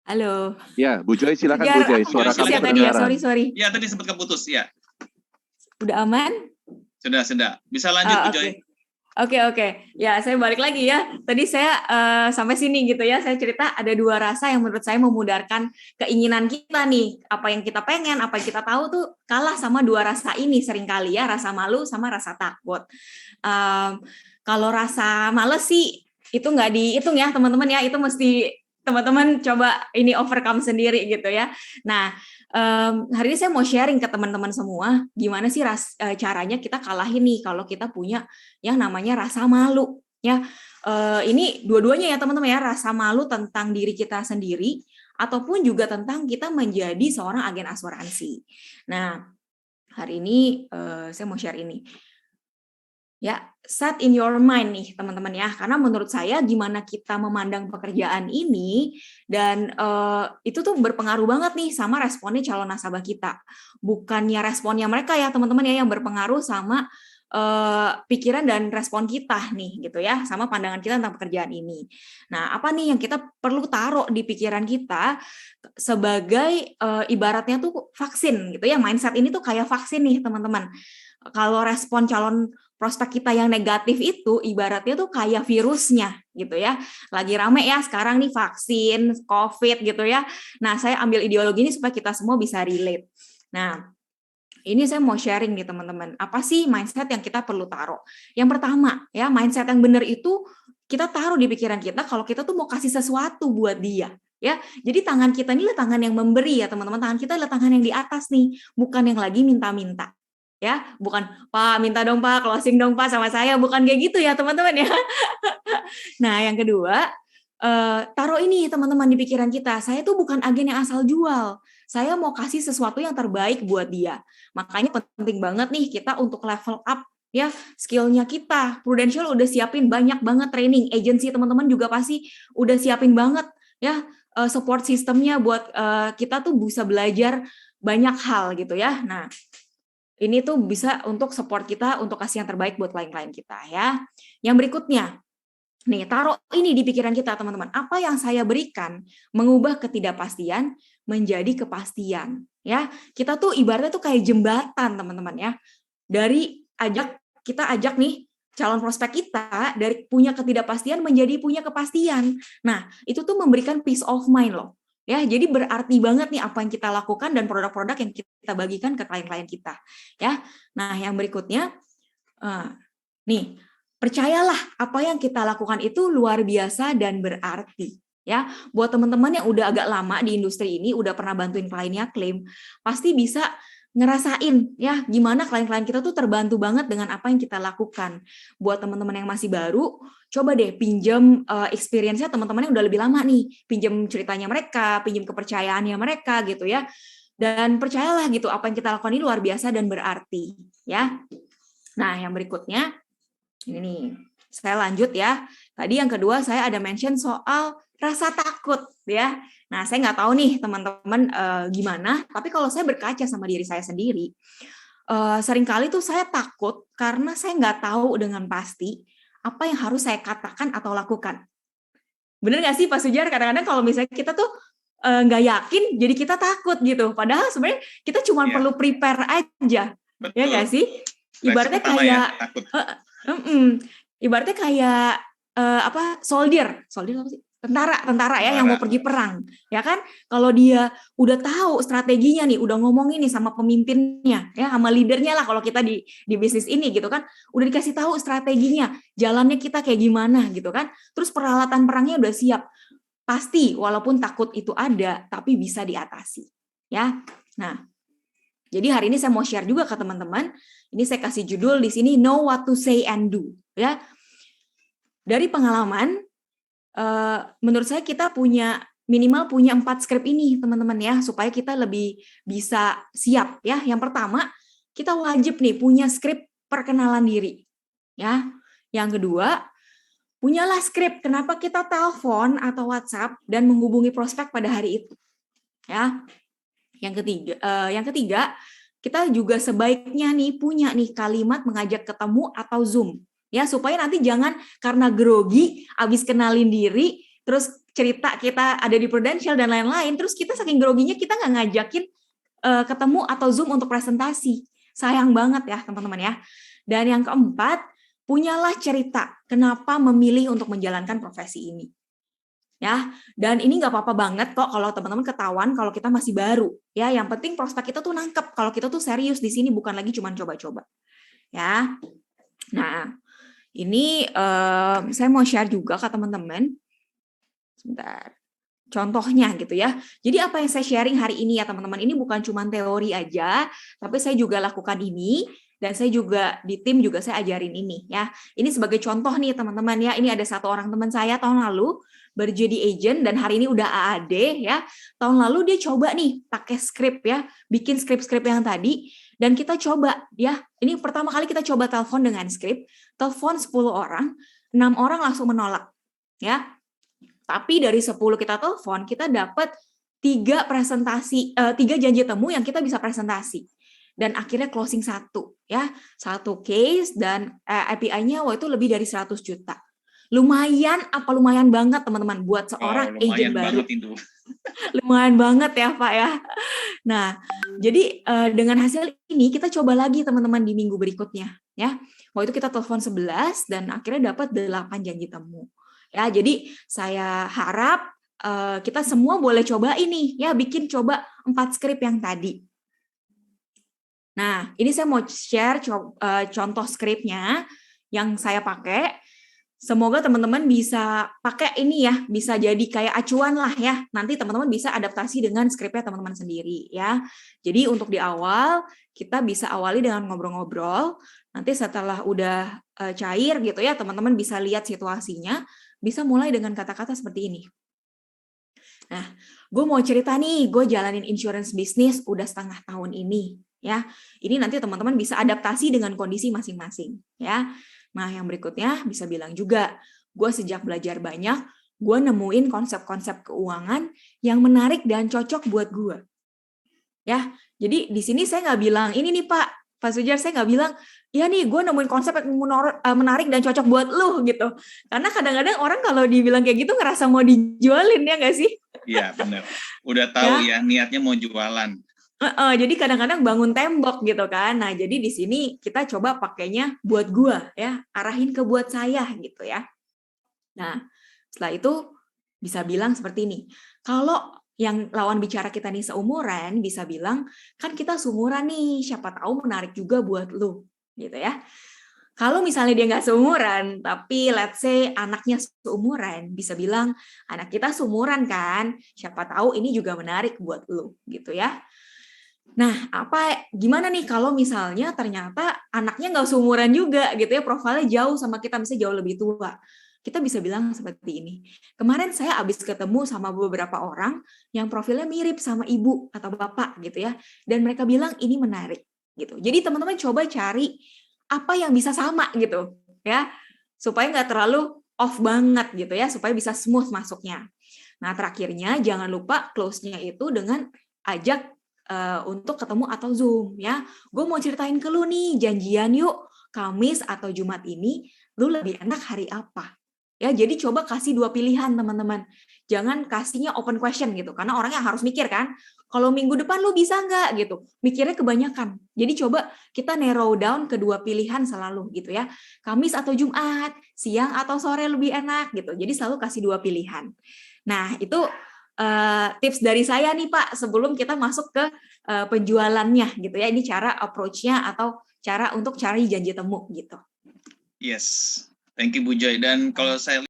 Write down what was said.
Halo. Ya, Bu Joy, silakan Tegar, Bu Joy. aku Suara putus kami ya tadi ya, kedengaran. sorry. Ya, tadi sempat keputus ya. Udah aman? Sudah. Bisa lanjut Bu Joy. Oke. Ya, saya balik lagi ya. Tadi saya sampai sini gitu ya. Saya cerita ada dua rasa yang menurut saya memudarkan keinginan kita nih. Apa yang kita pengen, apa yang kita tahu tuh kalah sama dua rasa ini seringkali ya. Rasa malu sama rasa takut. Kalau rasa males sih, itu nggak dihitung ya teman-teman ya. Itu mesti teman-teman coba ini overcome sendiri gitu ya. Nah, hari ini saya mau sharing ke teman-teman semua gimana sih caranya kita kalahin nih kalau kita punya yang namanya rasa malu ya. Ini dua-duanya ya teman-teman ya, rasa malu tentang diri kita sendiri ataupun juga tentang kita menjadi seorang agen asuransi. Nah, hari ini saya mau share ini. Ya, set in your mind nih teman-teman ya, karena menurut saya gimana kita memandang pekerjaan ini dan itu tuh berpengaruh banget nih sama responnya calon nasabah kita. Bukannya responnya mereka ya teman-teman ya yang berpengaruh sama pikiran dan respon kita nih gitu ya, sama pandangan kita tentang pekerjaan ini. Nah, apa nih yang kita perlu taruh di pikiran kita sebagai ibaratnya tuh vaksin gitu ya, mindset ini tuh kayak vaksin nih teman-teman. Kalau respon calon prospek kita yang negatif itu ibaratnya tuh kayak virusnya gitu ya. Lagi rame ya sekarang nih vaksin, COVID gitu ya. Nah, saya ambil ideologi ini supaya kita semua bisa relate. Nah, ini saya mau sharing nih teman-teman. Apa sih mindset yang kita perlu taruh? Yang pertama ya, mindset yang benar itu kita taruh di pikiran kita kalau kita tuh mau kasih sesuatu buat dia. Ya, jadi tangan kita ini adalah tangan yang memberi ya teman-teman. Tangan kita adalah tangan yang di atas nih, bukan yang lagi minta-minta. Ya, bukan Pak minta dong Pak, closing dong Pak sama saya, bukan kayak gitu ya teman-teman ya. Nah, yang kedua, taruh ini teman-teman di pikiran kita, saya tuh bukan agen yang asal jual, saya mau kasih sesuatu yang terbaik buat dia. Makanya penting banget nih kita untuk level up ya skill-nya kita. Prudential udah siapin banyak banget training, agency teman-teman juga pasti udah siapin banget ya support sistemnya buat kita tuh bisa belajar banyak hal gitu ya. Nah, ini tuh bisa untuk support kita untuk kasih yang terbaik buat klien-klien kita ya. Yang berikutnya, nih taruh ini di pikiran kita teman-teman. Apa yang saya berikan mengubah ketidakpastian menjadi kepastian ya. Kita tuh ibaratnya tuh kayak jembatan teman-teman ya. Dari kita ajak nih calon prospek kita dari punya ketidakpastian menjadi punya kepastian. Nah, itu tuh memberikan peace of mind loh. Ya, jadi berarti banget nih apa yang kita lakukan dan produk-produk yang kita bagikan ke klien-klien kita. Ya, nah yang berikutnya, nih percayalah apa yang kita lakukan itu luar biasa dan berarti. Ya, buat teman-teman yang udah agak lama di industri ini, udah pernah bantuin kliennya klaim, pasti bisa ngerasain ya gimana klien-klien kita tuh terbantu banget dengan apa yang kita lakukan. Buat teman-teman yang masih baru, coba deh pinjam experience-nya teman-teman yang udah lebih lama nih, pinjam ceritanya mereka, pinjam kepercayaannya mereka gitu ya. Dan percayalah gitu apa yang kita lakukan ini luar biasa dan berarti ya. Nah, yang berikutnya ini nih, saya lanjut ya. Tadi yang kedua saya ada mention soal rasa takut ya. Nah, saya nggak tahu nih teman-teman gimana, tapi kalau saya berkaca sama diri saya sendiri, seringkali tuh saya takut karena saya nggak tahu dengan pasti apa yang harus saya katakan atau lakukan. Bener nggak sih Pak Sujar? Kadang-kadang kalau misalnya kita tuh nggak yakin, jadi kita takut gitu. Padahal sebenarnya kita cuma perlu prepare aja. Betul. Ya nggak sih? Ibaratnya kayak ibaratnya kayak soldier apa sih? Tentara ya yang mau pergi perang, ya kan? Kalau dia udah tahu strateginya nih, udah ngomongin nih sama pemimpinnya, ya sama leadernya lah kalau kita di bisnis ini gitu kan, udah dikasih tahu strateginya, jalannya kita kayak gimana gitu kan, terus peralatan perangnya udah siap, pasti walaupun takut itu ada, tapi bisa diatasi, ya. Nah, jadi hari ini saya mau share juga ke teman-teman. Ini saya kasih judul di sini Know What to Say and Do, ya. Dari pengalaman, menurut saya kita minimal punya 4 skrip ini teman-teman ya, supaya kita lebih bisa siap ya. Yang pertama, kita wajib nih punya skrip perkenalan diri ya. Yang kedua, punyalah skrip kenapa kita telepon atau WhatsApp dan menghubungi prospek pada hari itu ya. Yang ketiga, kita juga sebaiknya nih punya nih kalimat mengajak ketemu atau Zoom. Ya, supaya nanti jangan karena grogi abis kenalin diri terus cerita kita ada di Prudential dan lain-lain, terus kita saking groginya kita nggak ngajakin ketemu atau Zoom untuk presentasi. Sayang banget ya teman-teman ya. Dan yang keempat, punyalah cerita kenapa memilih untuk menjalankan profesi ini. Ya, dan ini nggak apa-apa banget kok kalau teman-teman ketahuan kalau kita masih baru. Ya, yang penting prospek kita tuh nangkep kalau kita tuh serius di sini, bukan lagi cuma coba-coba. Ya. Nah, ini saya mau share juga ke teman-teman. Sebentar. Contohnya gitu ya. Jadi apa yang saya sharing hari ini ya teman-teman, ini bukan cuma teori aja, tapi saya juga lakukan ini, dan saya juga di tim juga saya ajarin ini ya. Ini sebagai contoh nih teman-teman ya. Ini ada satu orang teman saya tahun lalu berjadi agent dan hari ini udah AAD ya. Tahun lalu dia coba nih pakai skrip ya, bikin skrip-skrip yang tadi, dan kita coba ya. Ini pertama kali kita coba telepon dengan skrip, telepon 10 orang, 6 orang langsung menolak ya. Tapi dari 10 kita telepon, kita dapat 3 janji temu yang kita bisa presentasi. Dan akhirnya closing 1 ya. 1 case dan API-nya waktu itu lebih dari 100 juta. Lumayan lumayan banget teman-teman buat seorang agent baru. Lumayan banget ya Pak ya. Nah, jadi dengan hasil ini kita coba lagi teman-teman di minggu berikutnya ya. Waktu itu kita telepon 11 dan akhirnya dapat 8 janji temu. Ya, jadi saya harap kita semua boleh coba ini ya, bikin coba 4 skrip yang tadi. Nah, ini saya mau share contoh skripnya yang saya pakai. Semoga teman-teman bisa pakai ini ya, bisa jadi kayak acuan lah ya. Nanti teman-teman bisa adaptasi dengan skripnya teman-teman sendiri ya. Jadi untuk di awal kita bisa awali dengan ngobrol-ngobrol. Nanti setelah udah cair gitu ya, teman-teman bisa lihat situasinya. Bisa mulai dengan kata-kata seperti ini. Nah, gue mau cerita nih, gue jalanin insurance bisnis udah setengah tahun ini, ya. Ini nanti teman-teman bisa adaptasi dengan kondisi masing-masing, ya. Nah, yang berikutnya bisa bilang juga, gue sejak belajar banyak, gue nemuin konsep-konsep keuangan yang menarik dan cocok buat gue. Ya, jadi di sini saya nggak bilang, ini nih Pak Sujar, saya nggak bilang, ya nih gue nemuin konsep yang menarik dan cocok buat lu gitu. Karena kadang-kadang orang kalau dibilang kayak gitu ngerasa mau dijualin, ya nggak sih? Iya benar. Udah tahu ya niatnya mau jualan. Jadi kadang-kadang bangun tembok gitu kan. Nah jadi di sini kita coba pakainya buat gue ya, arahin ke buat saya gitu ya. Nah setelah itu bisa bilang seperti ini. Kalau yang lawan bicara kita nih seumuran, bisa bilang, kan kita seumuran nih, siapa tahu menarik juga buat lu, gitu ya. Kalau misalnya dia nggak seumuran, tapi let's say anaknya seumuran, bisa bilang, anak kita seumuran kan, siapa tahu ini juga menarik buat lu, gitu ya. Nah, gimana nih kalau misalnya ternyata anaknya nggak seumuran juga, gitu ya, profilnya jauh sama kita, misalnya jauh lebih tua. Kita bisa bilang seperti ini. Kemarin saya habis ketemu sama beberapa orang yang profilnya mirip sama ibu atau bapak gitu ya, dan mereka bilang ini menarik gitu. Jadi teman-teman coba cari apa yang bisa sama gitu ya, supaya nggak terlalu off banget gitu ya, supaya bisa smooth masuknya. Nah terakhirnya jangan lupa close-nya itu dengan ajak untuk ketemu atau Zoom ya. Gue mau ceritain ke lu nih, janjian yuk Kamis atau Jumat ini, lu lebih enak hari apa? Ya, jadi coba kasih 2 pilihan teman-teman. Jangan kasihnya open question gitu, karena orangnya harus mikir kan. Kalau minggu depan lu bisa nggak gitu? Mikirnya kebanyakan. Jadi coba kita narrow down ke 2 pilihan selalu gitu ya. Kamis atau Jumat, siang atau sore lebih enak gitu. Jadi selalu kasih 2 pilihan. Nah itu tips dari saya nih Pak, sebelum kita masuk ke penjualannya gitu ya. Ini cara approach-nya atau cara untuk cari janji temu gitu. Yes. Thank you Bu Joy. Dan kalau saya